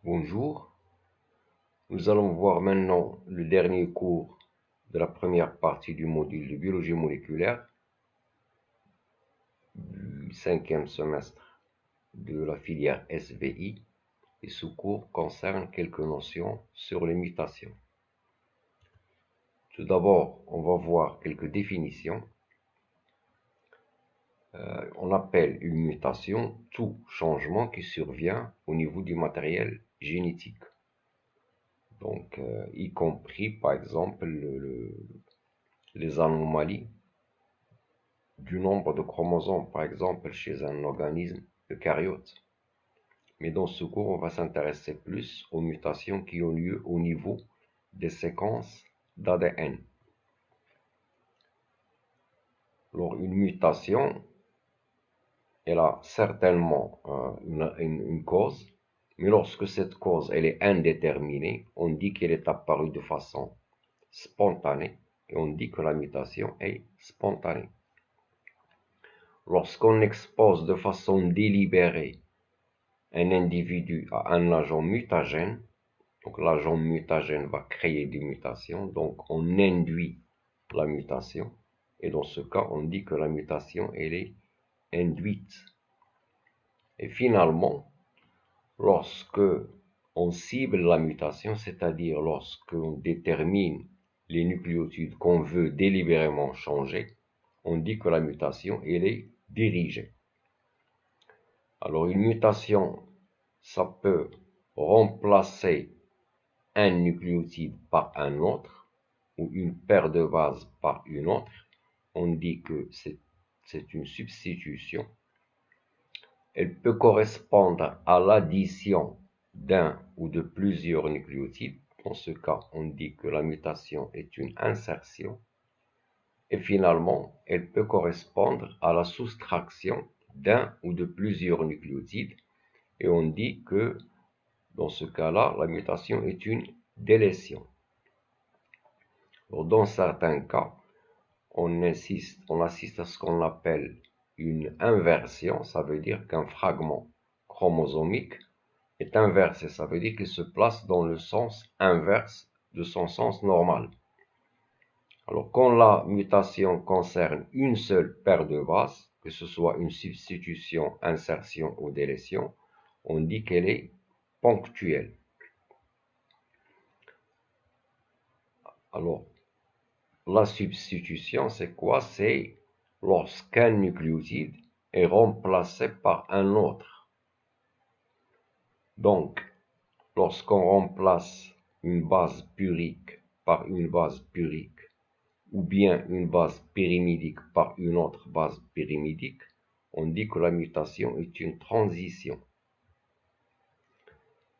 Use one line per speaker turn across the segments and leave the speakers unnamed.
Bonjour, nous allons voir maintenant le dernier cours de la première partie du module de biologie moléculaire du 5e semestre de la filière SVI et ce cours concerne quelques notions sur les mutations. Tout d'abord, on va voir quelques définitions. On appelle une mutation tout changement qui survient au niveau du matériel génétique. Donc, y compris par exemple les anomalies du nombre de chromosomes, par exemple chez un organisme eucaryote. Mais dans ce cours, on va s'intéresser plus aux mutations qui ont lieu au niveau des séquences d'ADN. Alors, une mutation, elle a certainement une cause, mais lorsque cette cause elle est indéterminée, on dit qu'elle est apparue de façon spontanée, et on dit que la mutation est spontanée. Lorsqu'on expose de façon délibérée un individu à un agent mutagène, donc l'agent mutagène va créer des mutations, donc on induit la mutation, et dans ce cas, on dit que la mutation, elle est induite. Et finalement, lorsque on cible la mutation, c'est-à-dire lorsqu'on détermine les nucléotides qu'on veut délibérément changer, on dit que la mutation, elle est dirigée. Alors une mutation, ça peut remplacer un nucléotide par un autre, ou une paire de bases par une autre. On dit que c'est une substitution. Elle peut correspondre à l'addition d'un ou de plusieurs nucléotides. Dans ce cas, on dit que la mutation est une insertion. Et finalement, elle peut correspondre à la soustraction d'un ou de plusieurs nucléotides. Et on dit que, dans ce cas-là, la mutation est une délétion. Alors, dans certains cas, on assiste à ce qu'on appelle une inversion. Ça veut dire qu'un fragment chromosomique est inversé. Ça veut dire qu'il se place dans le sens inverse de son sens normal. Alors, quand la mutation concerne une seule paire de bases, que ce soit une substitution, insertion ou délétion, on dit qu'elle est ponctuelle. Alors, la substitution, c'est quoi? C'est lorsqu'un nucléotide est remplacé par un autre. Donc, lorsqu'on remplace une base purique par une base purique, ou bien une base pyrimidique par une autre base pyrimidique, on dit que la mutation est une transition.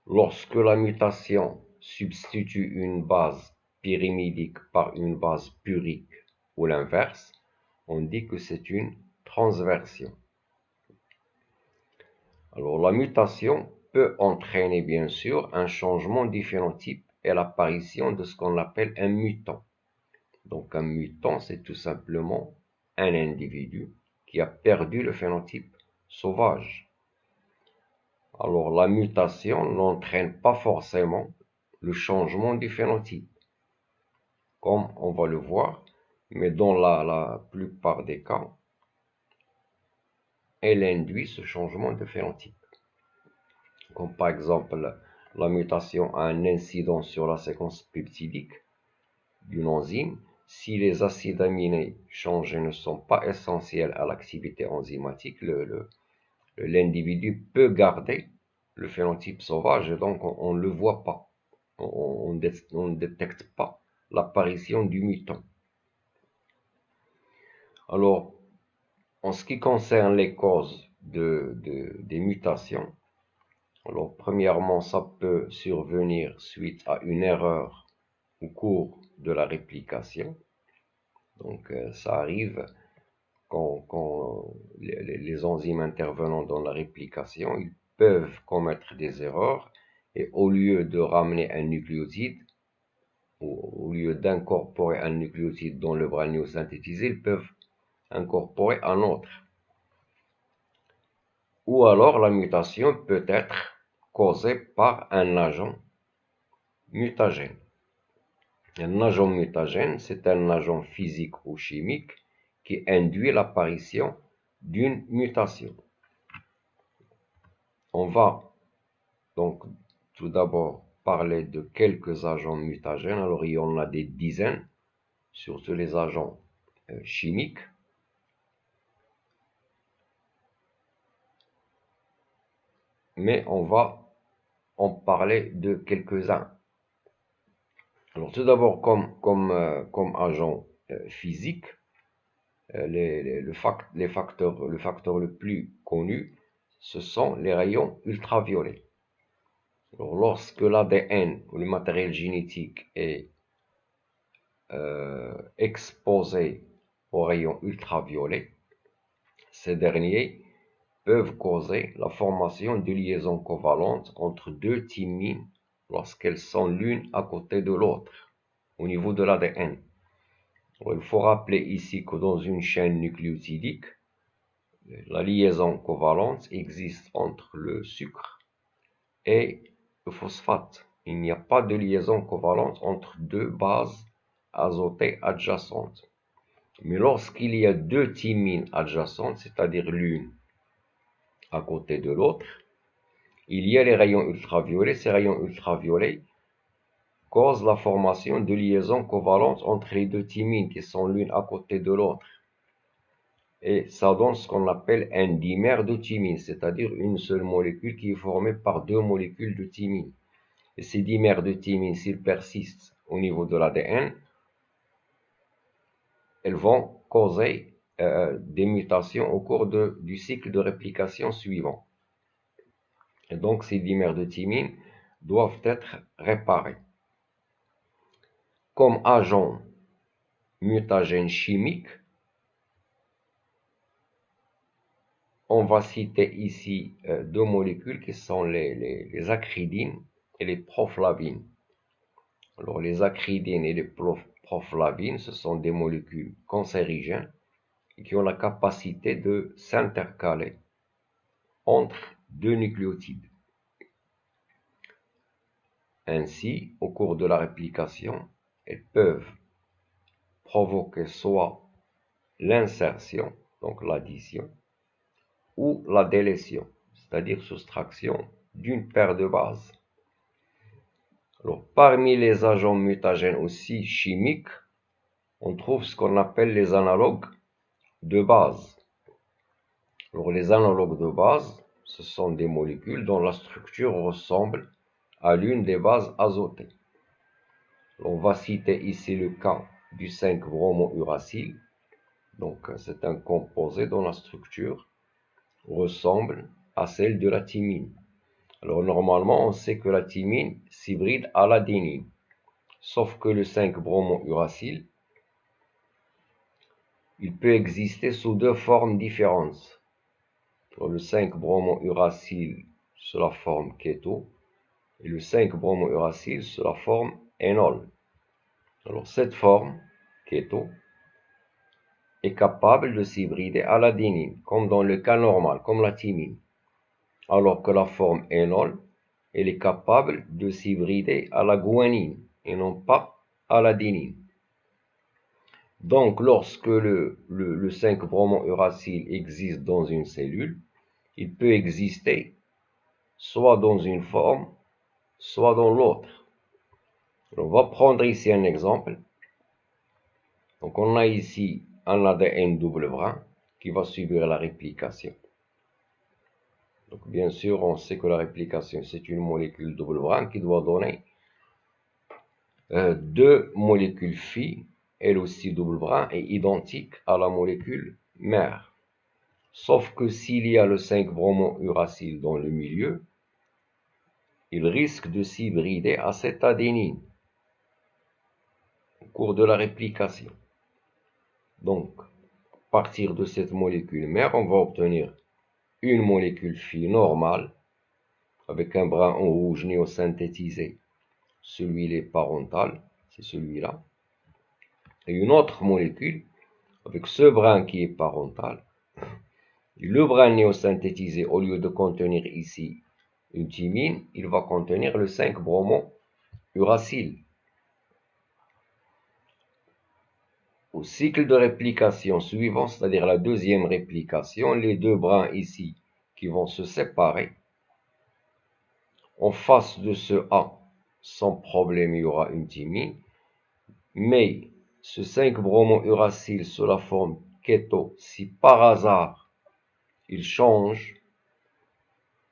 Lorsque la mutation substitue une base pyrimidique par une base purique, ou l'inverse, on dit que c'est une transversion. Alors la mutation peut entraîner bien sûr un changement du phénotype et l'apparition de ce qu'on appelle un mutant. Donc un mutant, c'est tout simplement un individu qui a perdu le phénotype sauvage. Alors la mutation n'entraîne pas forcément le changement du phénotype, comme on va le voir, mais dans la plupart des cas, elle induit ce changement de phénotype. Comme par exemple, la mutation a un incident sur la séquence peptidique d'une enzyme. Si les acides aminés changés ne sont pas essentiels à l'activité enzymatique, l'individu peut garder le phénotype sauvage et donc on ne le voit pas. On ne détecte pas l'apparition du mutant. Alors, en ce qui concerne les causes des mutations, alors premièrement, ça peut survenir suite à une erreur au cours de la réplication. Donc ça arrive quand les enzymes intervenant dans la réplication, ils peuvent commettre des erreurs et au lieu de ramener un nucléotide, au lieu d'incorporer un nucléotide dans le bras néosynthétisé, ils peuvent incorporer un autre. Ou alors la mutation peut être causée par un agent mutagène. Un agent mutagène, c'est un agent physique ou chimique qui induit l'apparition d'une mutation. On va donc tout d'abord parler de quelques agents mutagènes. Alors il y en a des dizaines, surtout les agents chimiques. Mais on va en parler de quelques-uns. Alors tout d'abord, comme agent physique, le facteur le plus connu, ce sont les rayons ultraviolets. Alors, lorsque l'ADN ou le matériel génétique est exposé aux rayons ultraviolets, ces derniers peuvent causer la formation de liaisons covalentes entre deux thymines lorsqu'elles sont l'une à côté de l'autre au niveau de l'ADN. Il faut rappeler ici que dans une chaîne nucléotidique, la liaison covalente existe entre le sucre et le phosphate. Il n'y a pas de liaison covalente entre deux bases azotées adjacentes. Mais lorsqu'il y a deux thymines adjacentes, c'est-à-dire l'une à côté de l'autre, il y a les rayons ultraviolets. Ces rayons ultraviolets causent la formation de liaisons covalentes entre les deux thymines qui sont l'une à côté de l'autre. Et ça donne ce qu'on appelle un dimère de thymine, c'est-à-dire une seule molécule qui est formée par deux molécules de thymine. Et ces dimères de thymine, s'ils persistent au niveau de l'ADN, elles vont causer des mutations au cours du cycle de réplication suivant. Et donc ces dimères de thymine doivent être réparés. Comme agent mutagène chimique, on va citer ici deux molécules qui sont les acridines et les proflavines. Alors les acridines et les proflavines, ce sont des molécules cancérigènes qui ont la capacité de s'intercaler entre deux nucléotides. Ainsi, au cours de la réplication, elles peuvent provoquer soit l'insertion, donc l'addition, ou la délétion, c'est-à-dire soustraction d'une paire de bases. Alors, parmi les agents mutagènes aussi chimiques, on trouve ce qu'on appelle les analogues de base. Alors, les analogues de base, ce sont des molécules dont la structure ressemble à l'une des bases azotées. On va citer ici le cas du 5-bromo-uracile. Donc, c'est un composé dont la structure ressemble à celle de la thymine. Alors, normalement, on sait que la thymine s'hybride à l'adénine. Sauf que le 5-bromo-uracile, il peut exister sous deux formes différentes. Alors, le 5-bromo-uracile sous la forme kéto et le 5-bromo-uracile sous la forme énol. Alors, cette forme, kéto, est capable de s'hybrider à l'adénine, comme dans le cas normal, comme la thymine. Alors que la forme énol, elle est capable de s'hybrider à la guanine, et non pas à l'adénine. Donc, lorsque le 5-bromo-uracile existe dans une cellule, il peut exister soit dans une forme, soit dans l'autre. On va prendre ici un exemple. Donc, on a ici un ADN double brin qui va subir la réplication. Donc, bien sûr, on sait que la réplication, c'est une molécule double brin qui doit donner deux molécules phi, elle aussi double brin, et identique à la molécule mère. Sauf que s'il y a le 5-bromo-uracile dans le milieu, il risque de s'hybrider à cette adénine au cours de la réplication. Donc, à partir de cette molécule mère, on va obtenir une molécule phi normale avec un brin en rouge néosynthétisé. Celui-là est parental, c'est celui-là. Et une autre molécule avec ce brin qui est parental. Le brin néosynthétisé, au lieu de contenir ici une thymine, il va contenir le 5-bromo-uracile. Au cycle de réplication suivant, c'est-à-dire la deuxième réplication, les deux brins ici qui vont se séparer. En face de ce A, sans problème, il y aura une thymine. Mais ce 5-bromo-uracile sous la forme kéto, si par hasard il change,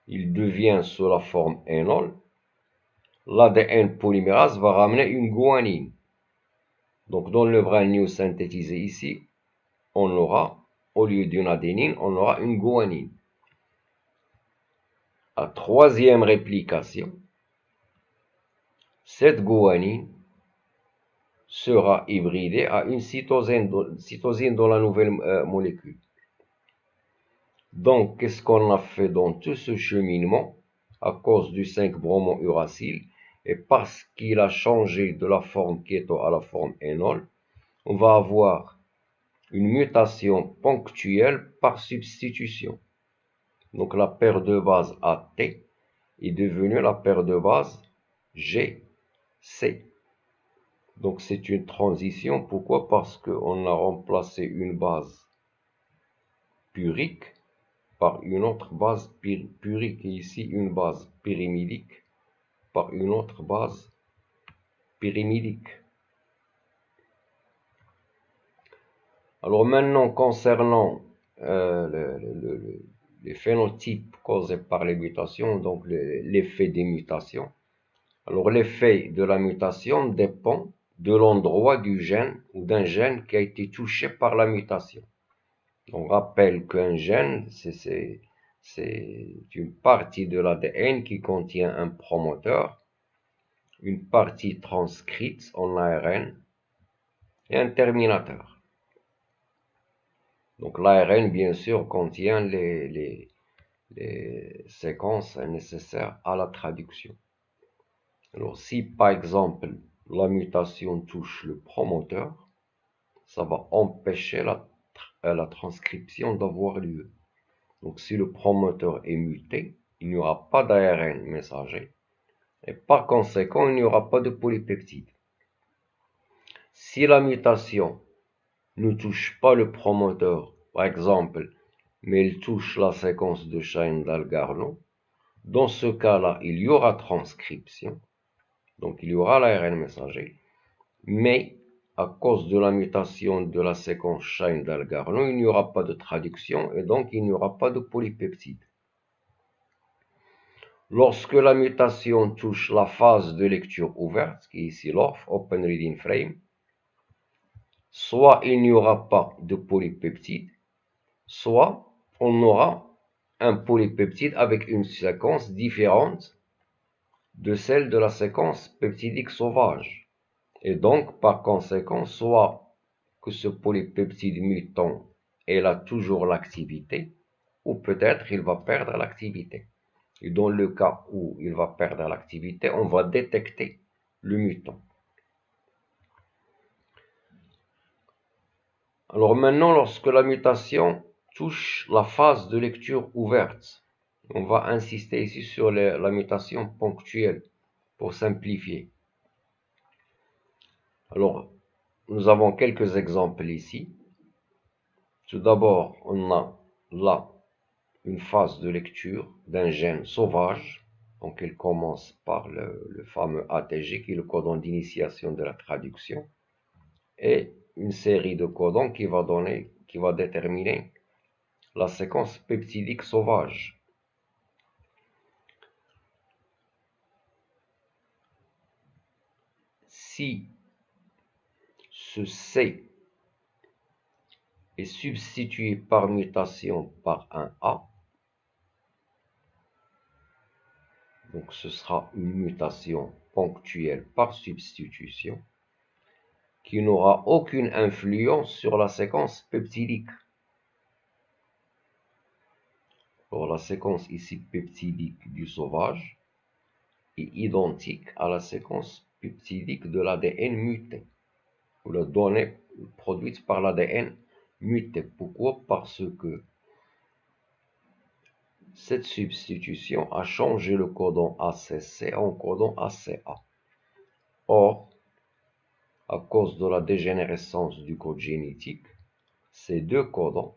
il devient sous la forme énol, l'ADN polymérase va ramener une guanine. Donc dans le brin new synthétisé ici, on aura, au lieu d'une adénine, on aura une guanine. À troisième réplication, cette guanine sera hybridée à une cytosine dans la nouvelle molécule. Donc, qu'est-ce qu'on a fait dans tout ce cheminement à cause du 5-bromo-uracile et parce qu'il a changé de la forme kéto à la forme énol, on va avoir une mutation ponctuelle par substitution. Donc, la paire de bases AT est devenue la paire de bases GC. Donc, c'est une transition. Pourquoi? Parce qu'on a remplacé une base purique par une autre base purique, et ici une base pyrimidique par une autre base pyrimidique. Alors maintenant, concernant les phénotypes causés par les mutations, donc l'effet des mutations. Alors l'effet de la mutation dépend de l'endroit du gène ou d'un gène qui a été touché par la mutation. On rappelle qu'un gène, c'est une partie de l'ADN qui contient un promoteur, une partie transcrite en ARN et un terminateur. Donc l'ARN, bien sûr, contient les séquences nécessaires à la traduction. Alors si par exemple la mutation touche le promoteur, ça va empêcher la transcription d'avoir lieu. Donc si le promoteur est muté, il n'y aura pas d'ARN messager et par conséquent il n'y aura pas de polypeptide. Si la mutation ne touche pas le promoteur, par exemple, mais elle touche la séquence de Shine-Dalgarno, dans ce cas-là, il y aura transcription, donc il y aura l'ARN messager, mais à cause de la mutation de la séquence Shine-Dalgarno, il n'y aura pas de traduction et donc il n'y aura pas de polypeptide. Lorsque la mutation touche la phase de lecture ouverte, qui est ici l'ORF, Open Reading Frame, soit il n'y aura pas de polypeptide, soit on aura un polypeptide avec une séquence différente de celle de la séquence peptidique sauvage. Et donc, par conséquent, soit que ce polypeptide mutant, il a toujours l'activité, ou peut-être il va perdre l'activité. Et dans le cas où il va perdre l'activité, on va détecter le mutant. Alors maintenant, lorsque la mutation touche la phase de lecture ouverte, on va insister ici sur la mutation ponctuelle pour simplifier. Alors, nous avons quelques exemples ici. Tout d'abord, on a là une phase de lecture d'un gène sauvage. Donc, elle commence par le fameux ATG, qui est le codon d'initiation de la traduction, et une série de codons qui va déterminer la séquence peptidique sauvage. Si ce C est substitué par mutation par un A, donc ce sera une mutation ponctuelle par substitution qui n'aura aucune influence sur la séquence peptidique. Alors la séquence ici peptidique du sauvage est identique à la séquence peptidique de l'ADN muté, ou la donnée produite par l'ADN muté. Pourquoi? Parce que cette substitution a changé le codon ACC en codon ACA. Or, à cause de la dégénérescence du code génétique, ces deux codons,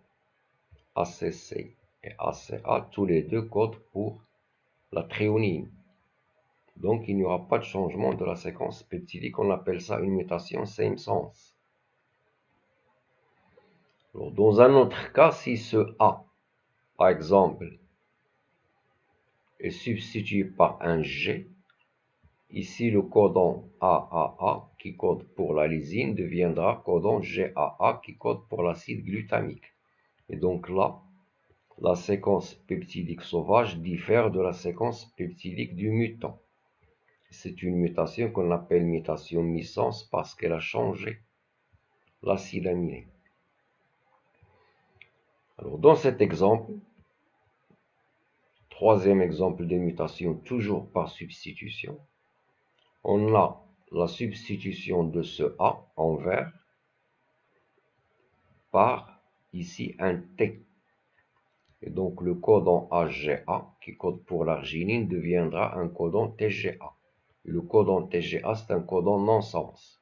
ACC et ACA, tous les deux codent pour la thréonine. Donc, il n'y aura pas de changement de la séquence peptidique. On appelle ça une mutation same sense. Alors, dans un autre cas, si ce A, par exemple, est substitué par un G, ici le codon AAA qui code pour la lysine deviendra codon GAA qui code pour l'acide glutamique. Et donc là, la séquence peptidique sauvage diffère de la séquence peptidique du mutant. C'est une mutation qu'on appelle mutation missense parce qu'elle a changé l'acide aminé. Alors dans cet exemple, troisième exemple de mutation toujours par substitution, on a la substitution de ce A en vert par ici un T. Et donc le codon AGA qui code pour l'arginine deviendra un codon TGA. Et le codon TGA c'est un codon non-sens.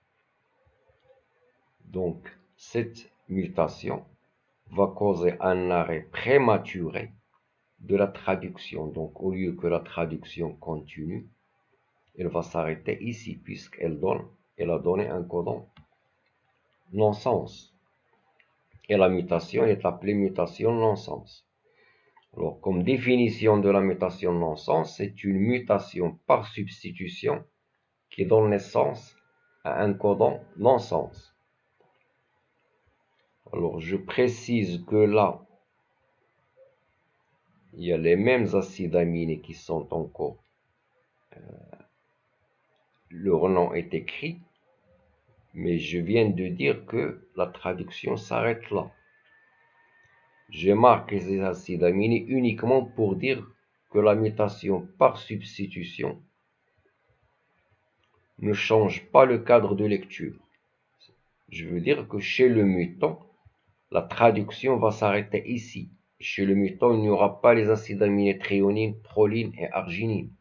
Donc cette mutation va causer un arrêt prématuré de la traduction. Donc au lieu que la traduction continue, elle va s'arrêter ici puisqu'elle a donné un codon non-sens. Et la mutation est appelée mutation non-sens. Alors, comme définition de la mutation non-sens, c'est une mutation par substitution qui donne naissance à un codon non-sens. Alors, je précise que là, il y a les mêmes acides aminés qui sont encore. Leur nom est écrit, mais je viens de dire que la traduction s'arrête là. J'ai marqué ces acides aminés uniquement pour dire que la mutation par substitution ne change pas le cadre de lecture. Je veux dire que chez le mutant, la traduction va s'arrêter ici. Chez le mutant, il n'y aura pas les acides aminés thréonine, proline et arginine.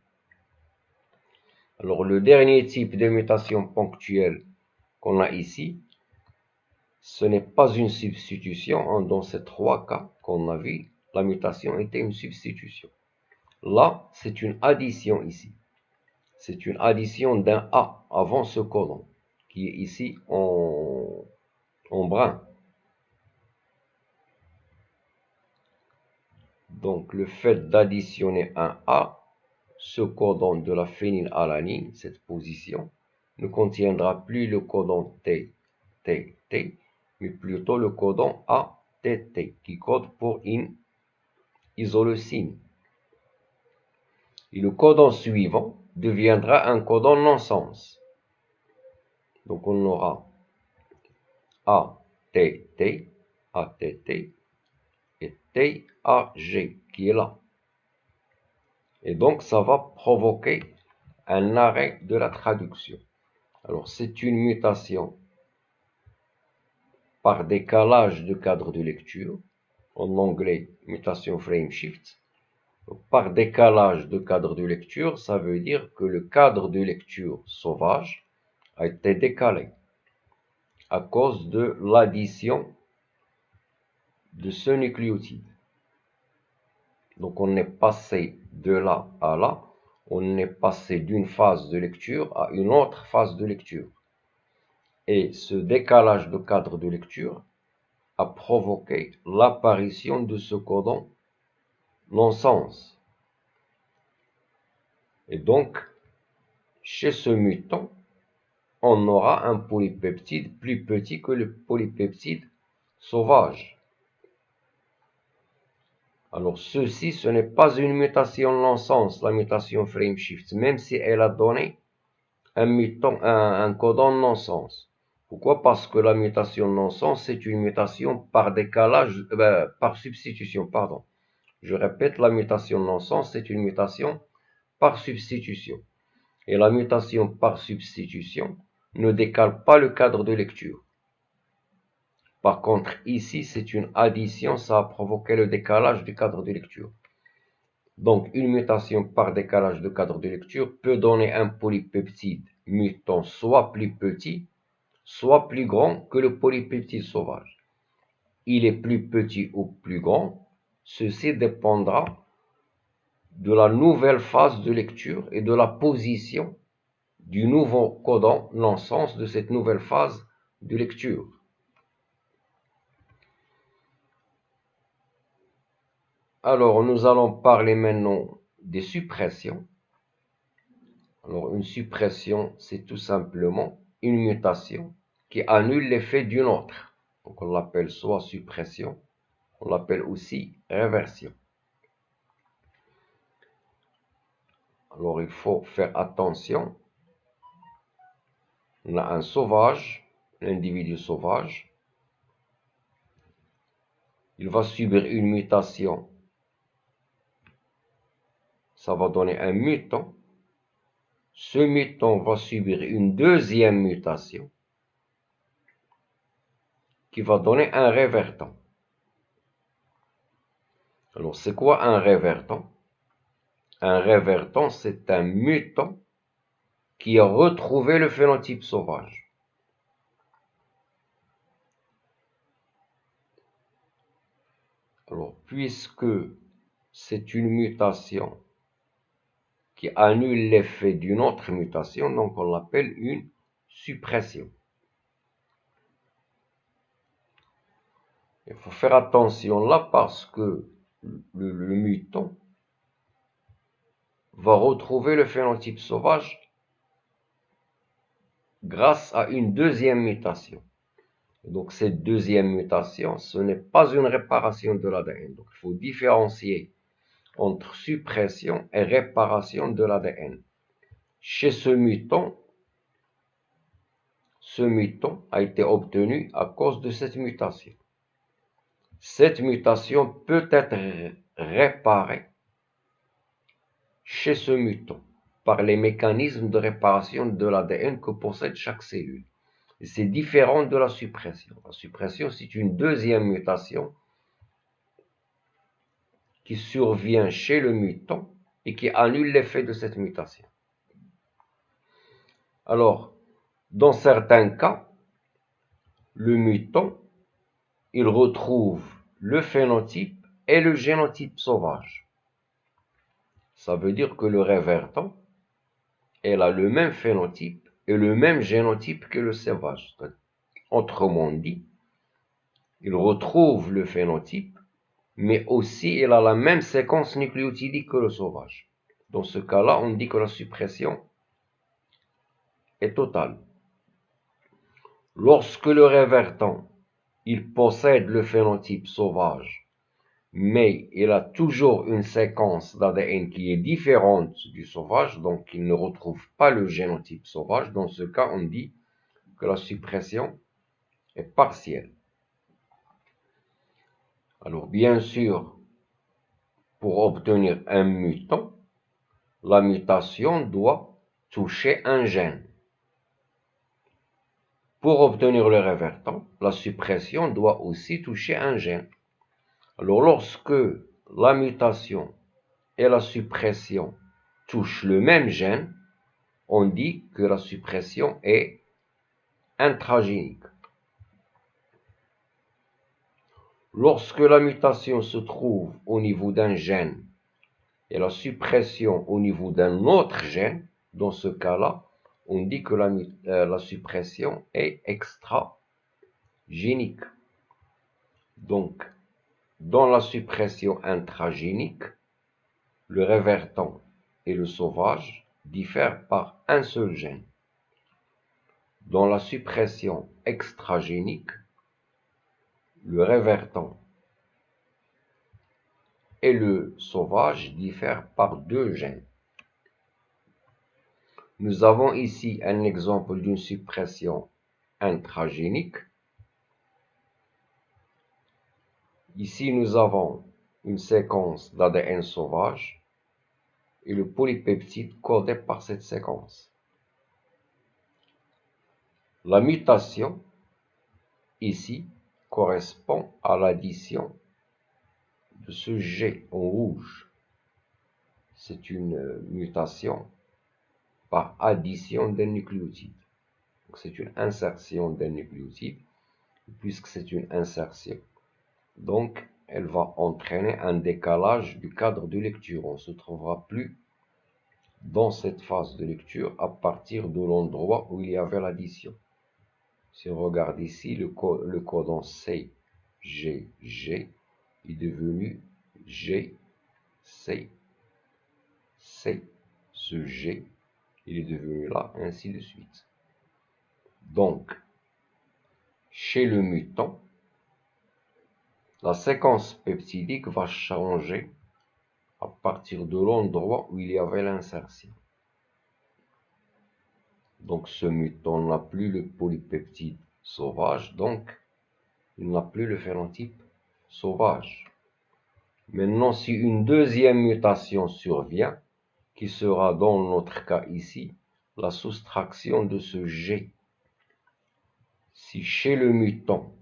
Alors le dernier type de mutation ponctuelle qu'on a ici, ce n'est pas une substitution. Dans ces trois cas qu'on a vu, la mutation était une substitution. Là, c'est une addition ici. C'est une addition d'un A avant ce codon, qui est ici en brun. Donc, le fait d'additionner un A, ce codon de la phénylalanine, cette position, ne contiendra plus le codon T, T, T, mais plutôt le codon ATT, qui code pour une isoleucine. Et le codon suivant deviendra un codon non-sens. Donc on aura ATT, ATT et TAG qui est là. Et donc ça va provoquer un arrêt de la traduction. Alors c'est une mutation par décalage de cadre de lecture, en anglais mutation frame shift. Par décalage de cadre de lecture, ça veut dire que le cadre de lecture sauvage a été décalé à cause de l'addition de ce nucléotide. Donc on est passé de là à là, on est passé d'une phase de lecture à une autre phase de lecture. Et ce décalage de cadre de lecture a provoqué l'apparition de ce codon non-sens. Et donc, chez ce mutant, on aura un polypeptide plus petit que le polypeptide sauvage. Alors ceci, ce n'est pas une mutation non-sens, la mutation frame shift, même si elle a donné un codon non-sens. Pourquoi? Parce que la mutation non-sens, c'est une mutation par décalage, par substitution, pardon. Je répète, la mutation non-sens, c'est une mutation par substitution. Et la mutation par substitution ne décale pas le cadre de lecture. Par contre, ici, c'est une addition, ça a provoqué le décalage du cadre de lecture. Donc, une mutation par décalage de cadre de lecture peut donner un polypeptide mutant soit plus petit, soit plus grand que le polypeptide sauvage. Il est plus petit ou plus grand, ceci dépendra de la nouvelle phase de lecture et de la position du nouveau codon non-sens de cette nouvelle phase de lecture. Alors, nous allons parler maintenant des suppressions. Alors, une suppression, c'est tout simplement une mutation qui annule l'effet d'une autre. Donc, on l'appelle soit suppression, on l'appelle aussi réversion. Alors, il faut faire attention. On a un sauvage, un individu sauvage. Il va subir une mutation. Ça va donner un mutant. Ce mutant va subir une deuxième mutation qui va donner un révertant. Alors, c'est quoi un révertant? Un révertant, c'est un mutant qui a retrouvé le phénotype sauvage. Alors, puisque c'est une mutation qui annule l'effet d'une autre mutation, donc on l'appelle une suppression. Il faut faire attention là parce que le mutant va retrouver le phénotype sauvage grâce à une deuxième mutation. Donc cette deuxième mutation, ce n'est pas une réparation de l'ADN. Donc il faut différencier entre suppression et réparation de l'ADN. Chez ce mutant a été obtenu à cause de cette mutation. Cette mutation peut être réparée chez ce mutant par les mécanismes de réparation de l'ADN que possède chaque cellule. Et c'est différent de la suppression. La suppression, c'est une deuxième mutation qui survient chez le mutant et qui annule l'effet de cette mutation. Alors, dans certains cas, le mutant, il retrouve le phénotype et le génotype sauvage. Ça veut dire que le révertant, elle a le même phénotype et le même génotype que le sauvage. Autrement dit, il retrouve le phénotype, mais aussi il a la même séquence nucléotidique que le sauvage. Dans ce cas-là, on dit que la suppression est totale. Lorsque le révertant, il possède le phénotype sauvage, mais il a toujours une séquence d'ADN qui est différente du sauvage, donc il ne retrouve pas le génotype sauvage. Dans ce cas, on dit que la suppression est partielle. Alors bien sûr, pour obtenir un mutant, la mutation doit toucher un gène. Pour obtenir le révertant, la suppression doit aussi toucher un gène. Alors lorsque la mutation et la suppression touchent le même gène, on dit que la suppression est intragénique. Lorsque la mutation se trouve au niveau d'un gène et la suppression au niveau d'un autre gène, dans ce cas-là, on dit que la suppression est extragénique. Donc, dans la suppression intragénique, le révertant et le sauvage diffèrent par un seul gène. Dans la suppression extragénique, le révertant et le sauvage diffèrent par deux gènes. Nous avons ici un exemple d'une suppression intragénique. Ici, nous avons une séquence d'ADN sauvage et le polypeptide codé par cette séquence. La mutation, ici, correspond à l'addition de ce G en rouge. c'est une mutation par addition d'un nucléotide. Donc c'est une insertion d'un nucléotide, puisque c'est une insertion. Donc elle va entraîner un décalage du cadre de lecture. On ne se trouvera plus dans cette phase de lecture à partir de l'endroit où il y avait l'addition. Si on regarde ici, le codon C, G, G est devenu G, C, C. Ce G, il est devenu là, ainsi de suite. Donc, chez le mutant, la séquence peptidique va changer à partir de l'endroit où il y avait l'insertion. Donc ce mutant n'a plus le polypeptide sauvage, donc il n'a plus le phénotype sauvage. Maintenant, si une deuxième mutation survient, qui sera dans notre cas ici, la soustraction de ce G. Si chez le mutant,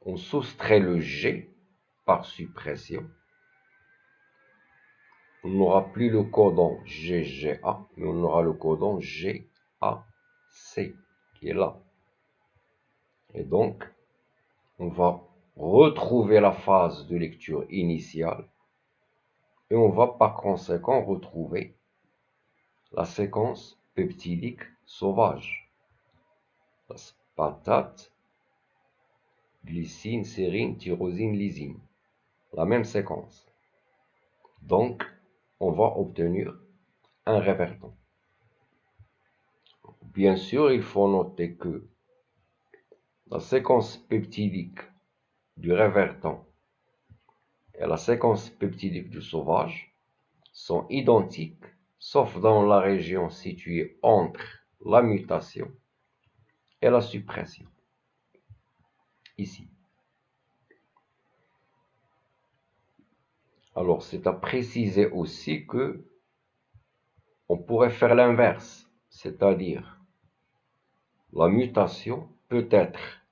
on soustrait le G par suppression, on n'aura plus le codon GGA, mais on aura le codon GAC qui est là. Et donc, on va retrouver la phase de lecture initiale et on va par conséquent retrouver la séquence peptidique sauvage. Aspartate, glycine, sérine, tyrosine, lysine. La même séquence. Donc, on va obtenir un révertant. Bien sûr, il faut noter que la séquence peptidique du révertant et la séquence peptidique du sauvage sont identiques, sauf dans la région située entre la mutation et la suppression. Ici. Alors, c'est à préciser aussi que on pourrait faire l'inverse, c'est-à-dire la mutation peut être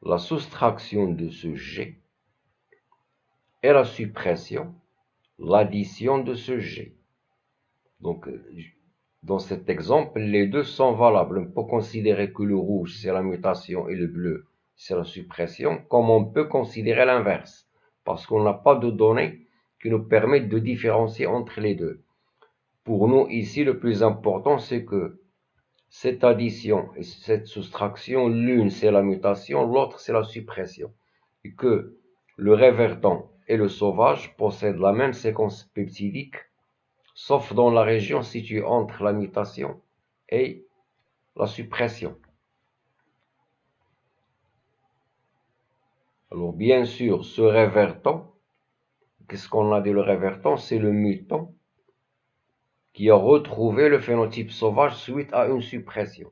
la soustraction de ce G et la suppression, l'addition de ce G. Donc, dans cet exemple, les deux sont valables. On peut considérer que le rouge, c'est la mutation et le bleu, c'est la suppression, comme on peut considérer l'inverse, parce qu'on n'a pas de données qui nous permettent de différencier entre les deux. Pour nous, ici, le plus important, c'est que cette addition et cette soustraction, l'une c'est la mutation, l'autre c'est la suppression. Et que le révertant et le sauvage possèdent la même séquence peptidique, sauf dans la région située entre la mutation et la suppression. Alors bien sûr, ce révertant, qu'est-ce qu'on a dit le révertant? C'est le mutant qui a retrouvé le phénotype sauvage suite à une suppression.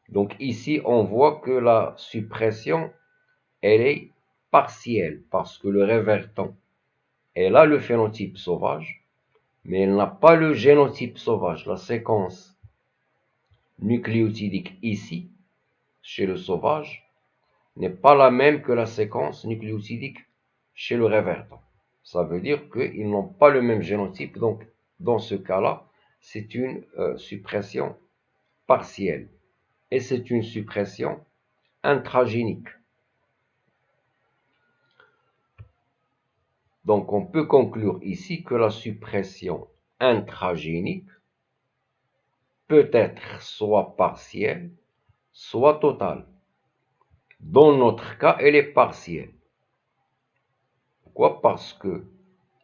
Donc ici, on voit que la suppression, elle est partielle, parce que le révertant, elle a le phénotype sauvage, mais elle n'a pas le génotype sauvage. La séquence nucléotidique ici, chez le sauvage, n'est pas la même que la séquence nucléotidique chez le révertant. Ça veut dire qu'ils n'ont pas le même génotype, donc dans ce cas-là, c'est une suppression partielle. Et c'est une suppression intragénique. Donc on peut conclure ici que la suppression intragénique peut être soit partielle, soit totale. Dans notre cas, elle est partielle. Pourquoi? Parce que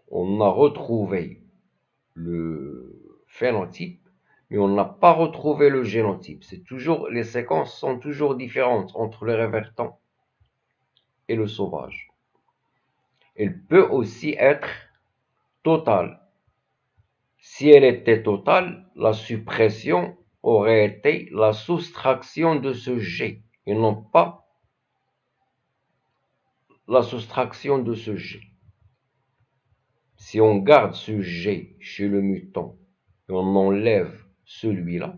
on a retrouvé le phénotype, mais on n'a pas retrouvé le génotype. Les séquences sont toujours différentes entre le révertant et le sauvage. Elle peut aussi être totale. Si elle était totale, la suppression aurait été la soustraction de ce G, et non pas la soustraction de ce G. Si on garde ce G chez le mutant et on enlève celui-là,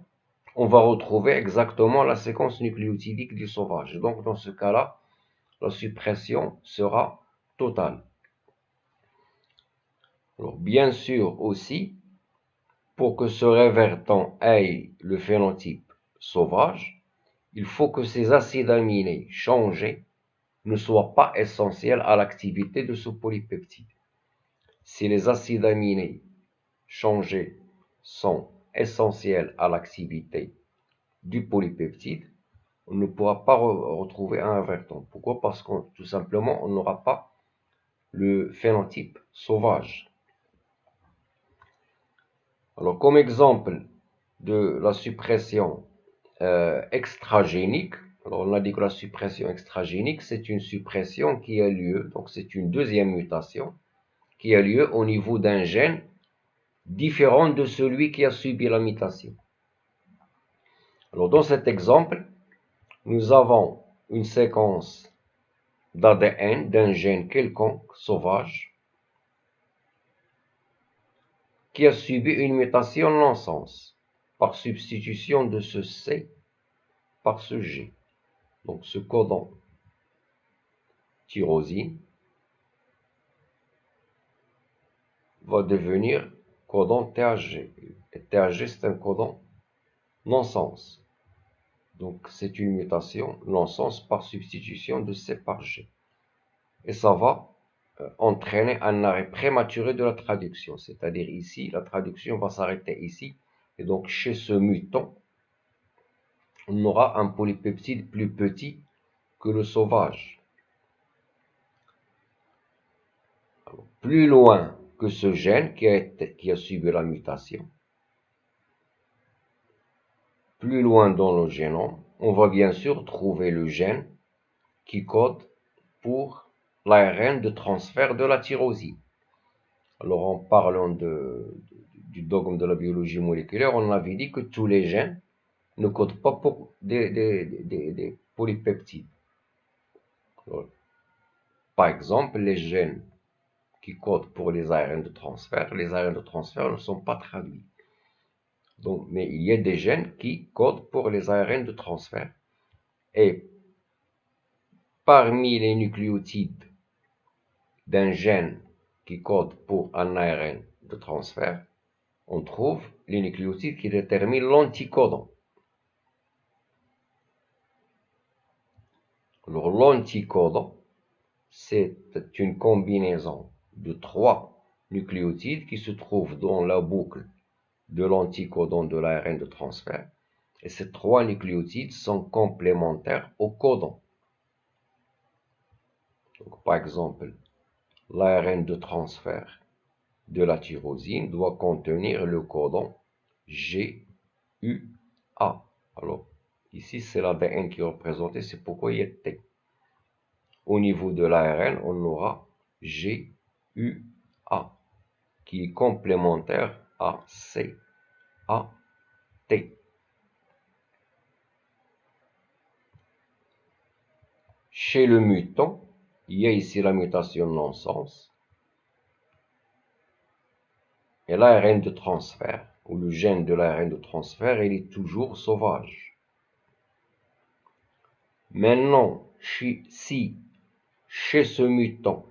on va retrouver exactement la séquence nucléotidique du sauvage. Donc dans ce cas-là, la suppression sera totale. Alors, bien sûr aussi, pour que ce révertant ait le phénotype sauvage, il faut que ces acides aminés changés ne soient pas essentiels à l'activité de ce polypeptide. Si les acides aminés changés sont essentiels à l'activité du polypeptide, on ne pourra pas retrouver un révertant. Pourquoi? Parce que tout simplement, on n'aura pas le phénotype sauvage. Alors, comme exemple de la suppression extragénique, alors on a dit que la suppression extragénique, c'est une suppression qui a lieu, donc c'est une deuxième mutation, qui a lieu au niveau d'un gène différent de celui qui a subi la mutation. Alors, dans cet exemple, nous avons une séquence d'ADN d'un gène quelconque, sauvage, qui a subi une mutation non-sens par substitution de ce C par ce G. Donc ce codon tyrosine va devenir codon THG. Et THG, c'est un codon non-sens. Donc c'est une mutation non-sens par substitution de C par G. Et ça va entraîner un arrêt prématuré de la traduction. C'est-à-dire ici, la traduction va s'arrêter ici. Et donc chez ce mutant, on aura un polypeptide plus petit que le sauvage. Alors, plus loin que ce gène qui a subi la mutation, plus loin dans le génome, on va bien sûr trouver le gène qui code pour l'ARN de transfert de la tyrosine. Alors en parlant du dogme de la biologie moléculaire, on avait dit que tous les gènes ne codent pas pour des polypeptides. Alors, par exemple, les gènes qui codent pour les ARN de transfert ne sont pas traduits. Donc, mais il y a des gènes qui codent pour les ARN de transfert. Et parmi les nucléotides d'un gène qui code pour un ARN de transfert, on trouve les nucléotides qui déterminent l'anticodon. Alors, l'anticodon, c'est une combinaison de 3 nucléotides qui se trouvent dans la boucle de l'anticodon de l'ARN de transfert. Et ces 3 nucléotides sont complémentaires au codon. Donc, par exemple, l'ARN de transfert de la tyrosine doit contenir le codon GUA. Alors, ici, c'est l'ADN qui est représenté, c'est pourquoi il y a T. Au niveau de l'ARN, on aura GUA, qui est complémentaire à CAT. Chez le mutant, il y a ici la mutation non-sens. Et l'ARN de transfert, ou le gène de l'ARN de transfert, il est toujours sauvage. Maintenant, si chez ce mutant,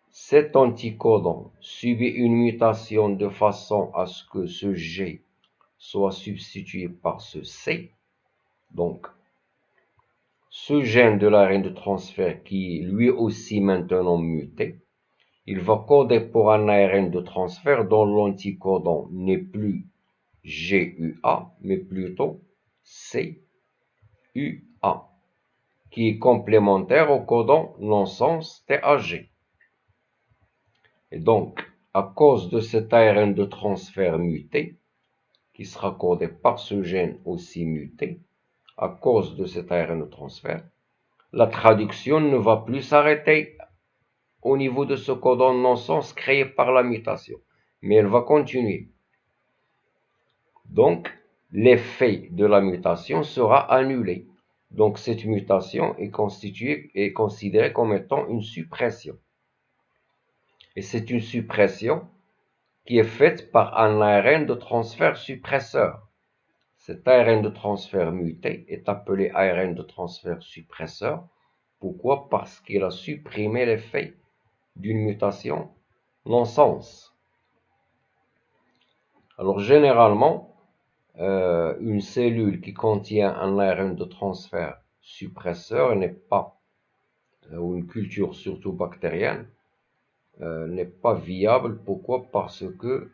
cet anticodon subit une mutation de façon à ce que ce G soit substitué par ce C, donc ce gène de l'ARN de transfert qui est lui aussi maintenant muté, il va coder pour un ARN de transfert dont l'anticodon n'est plus GUA, mais plutôt CUA, qui est complémentaire au codon non-sens TAG. Et donc, à cause de cet ARN de transfert muté, qui sera codé par ce gène aussi muté, à cause de cet ARN de transfert, la traduction ne va plus s'arrêter au niveau de ce codon non-sens créé par la mutation, mais elle va continuer. Donc, l'effet de la mutation sera annulé. Donc, cette mutation est considérée comme étant une suppression. Et c'est une suppression qui est faite par un ARN de transfert suppresseur. Cet ARN de transfert muté est appelé ARN de transfert suppresseur. Pourquoi? Parce qu'il a supprimé l'effet d'une mutation? Non-sens. Alors généralement, une cellule qui contient un ARN de transfert suppresseur n'est pas, ou une culture surtout bactérienne, n'est pas viable. Pourquoi? Parce que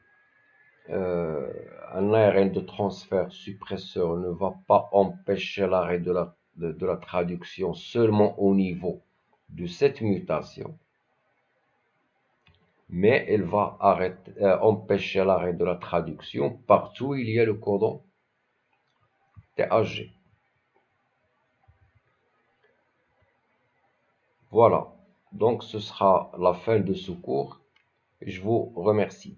un ARN de transfert suppresseur ne va pas empêcher l'arrêt de la traduction seulement au niveau de cette mutation, mais elle va empêcher l'arrêt de la traduction partout où il y a le codon TAG. Voilà, donc ce sera la fin de ce cours et je vous remercie.